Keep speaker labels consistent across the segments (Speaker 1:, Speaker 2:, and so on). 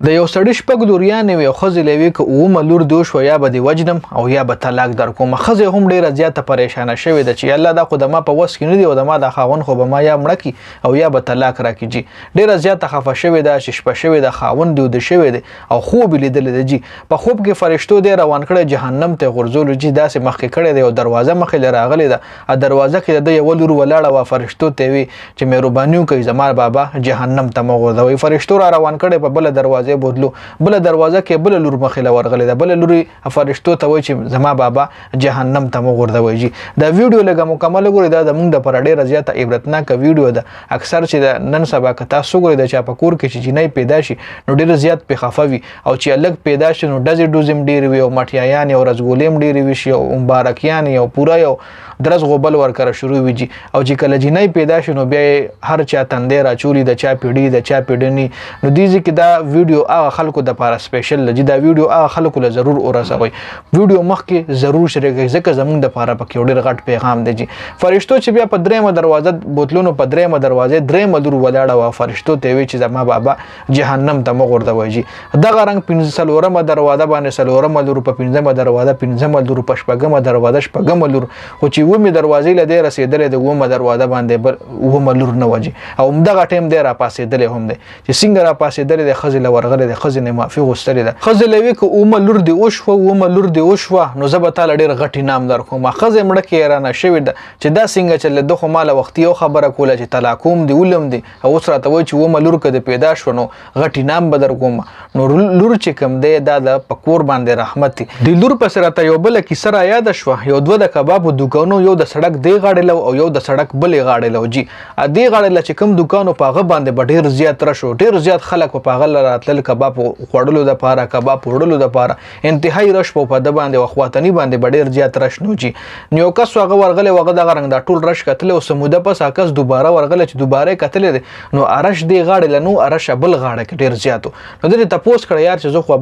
Speaker 1: د یو سړي شپږ لوریانې وي او ښځې له یوې که اوومه لور دې وشوه یا به دې وجنم او یا به طلاق درکوم. ښځې هم ډېره زیاته پریشانه شوې ده چې الله دا خو د ما په وس کې نه دي او د ما دا خاوند خو به ما یا مړه کړي او یا به طلاق راکړي جي. ډېره زیاته خفه شوې ده چې شپه شوې ده، خاوند دې وده شوی دی او خوب یې لیدلی دی جي. په خوب کې فرشتو دی روان کړی جهنم ته غورځولو جي. داسې مخکې کړی دی او دروازه مخې له راغلې ده. دروازه کې د ده یوه لور ولاړه وه. فرشتو ته وي چې مهرباني وکړئ زما بابا جهنم ته مه غورځوئ. فرشتو را روان کړی په بله دروازې بوتلو. بل دروازه کې بل لور مخې له ورغلې ده. بل لور فرشتو ته وایي چې زما بابا جهنم ته مو غورځوئ جي. دا ویډیو لږه مکمل وګورئ. دا زموږ دپاره ډېره زیاته عبرتناکه ویډیو ده. اکثر چې د نن سبا که تاسو وګورئ د چا په کور کې چې جینۍ پیدا شي نو ډېر زیات پې خفه وي او چې هلک پیدا شي نو ډزې ډوزې هم ډېرې وي او مټیایانې او رسګولې هم ډېرې وي شي او مبارکیانې او پوره یو درز غوبل ورکره شروع وي جي. او چې کله جینۍ پیدا شي نو بیا هر چا تندی راچولي د چا پیډي د چا پیډني. نو دې ځای کې دا ویډیو هغه خلکو دپاره سپیشل ده جي. دا ویډیو هغه خلکو له ضرور ورسوئ. ویډیو مخکې ضرور شریک کړئ ځکه زموږ دپاره پکې یو ډېر غټ پیغام دی جي. فرشتو چې بیا په درېیمه دروازه بوتلو نو په درېیمه دروازې درېیمه لور ولاړه وه. فرشتو ته یې وایي چې زما بابا جهنم ته مه غورځوئ جي. دغه رنګ څلورمه دروازه باندې څلورمه لور، په پنځمه دروازه پنځمه لور، په شپږمه دروازه شپږمه لور. خو چې اوومې دروازې له دی رسېدلی د اوومه دروازه باندې بل اوومه لور نه وه جي. او همدغه ټایم دی راپاڅېدلی هم دی چې څنګه راپاڅېدلی دی ښځې له ورغلی دی، ښځې نه معافي غوښتلې ده. ښځې له وی که اوومه لور دې وشوه اوومه لور دې وشوه نو زه به تاله ډېر غټ انعام درکوم. ښځې مړه کې حیرانه شوې ده چې دا څنګه چلې ده خو ما له وختي یو خبره کوله چې طلاقوم دې ولم دې او اوس راته وایي چې اوومه لور که دې پیدا شوه نو غټ انعام به درکوم. نو لور چې کوم دی دا د په کور باندې رحمت دی. د لور پسې راته یو بله کیسه را یاده شوه. یو دوه د کبابو دوکانو، یو د سړک دې غاړې له او یو د سړک بلې غاړې له جي. دې غاړې له چې کوم دوکانو په هغه باندې به ډېر زیات رش و، ډېر زیات خلک په هغه له راتلل کباب خوړلو دپاره، کباب وړلو دپاره. انتهایي رش په ده باندې و، خواتني باندې به ډېر زیات رش نو جي. نو یو کس هغه ورغلی و، هغه دغه رنګ دا ټول رش کتلی او څه موده پس هغه کس دوباره ورغلی چې دوباره یې کتلی دی نو ارش دې غاړې له نو ارش بل غاړه کې ډېر زیات و. نو ده یې تپوس کړی یار چې زه خو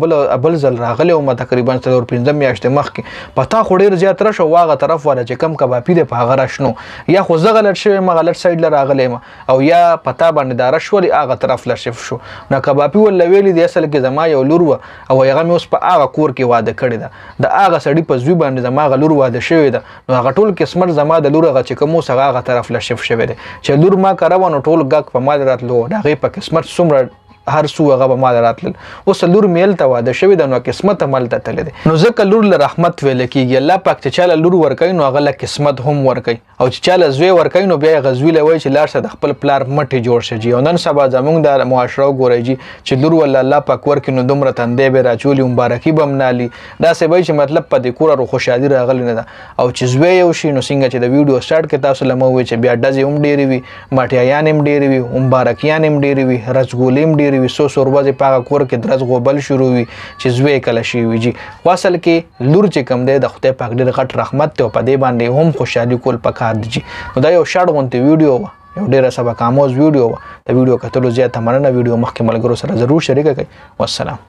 Speaker 1: بل ځل راغلی وم تقریبا 4-5 میاشتې مخکې، په تا خو ډېر زیات رش او هغه طرف والا چې کم کبابي دی په هغه رش نو. یا خو زه غلط شوی یم غلط سایډ له راغلی یم او یا په تا باندې دا رش ولې هغه طرف له شف شو. نو کبابي ورله ویلي دی اصل کې زما یو لور وه او هغه مې اوس په هغه کور کې واده کړې ده. د هغه سړي په زوی باندې زما هغه لور واده شوې ده. نو هغه ټول قسمت زما د لور هغه چې کوم اوس هغه طرف له شف شوی دی چې لور ما کره وه نو ټول ګک په ما راتلو. د هغې په قسمت څومره هر څو هغه به ما راتلل. اوس لور مې هلته واده شوې ده نو قسمت هم هلته تللی دی. نو ځکه لور له رحمت ویله کېږي. الله پاک چې چا له لور ورکوي نو هغه له قسمت هم ورکوي او چې چا له زوی ورکوي نو بیا یې هغه زوی له وایي چې لاړ شه د خپل پلار مټې جوړ شه جي. او نن سبا زموږ د معاشره وګورئ جي چې لور ولله الله پاک ورکړي نو دومره تندی به یې راچولي، مبارکي به هم نالي. داسې به چې مطلب په دې کور خوشحالي راغلې نه ده. او چې زوی یو شي نو څنګه چې د ویډیو سټارټ کې تاسو له ما ووایي چې بیا ډزې هم ډېرې وي، مټیایانې هم ډېرې وي، مبارکیانې هم ډېرې وي، رسګولې هم ډېرې وي، څو ورځې په هغه کور کې درز غوبل شروع وي چې زوی کله شي وي جي. خو اصل کې لور چې کوم دی د خدای پاک ډېر غټ رحمت دی او په دې باندې هم خوشحالي کول پکار دي جي. نو دا یو شارټ غونتې ویډیو وه، یو ډېره سبق آموز ویډیو وه. د ویډیو کتلو زیاته مننه. ویډیو مخکې ملګرو سره ضرور شریکه کړئ. والسلام.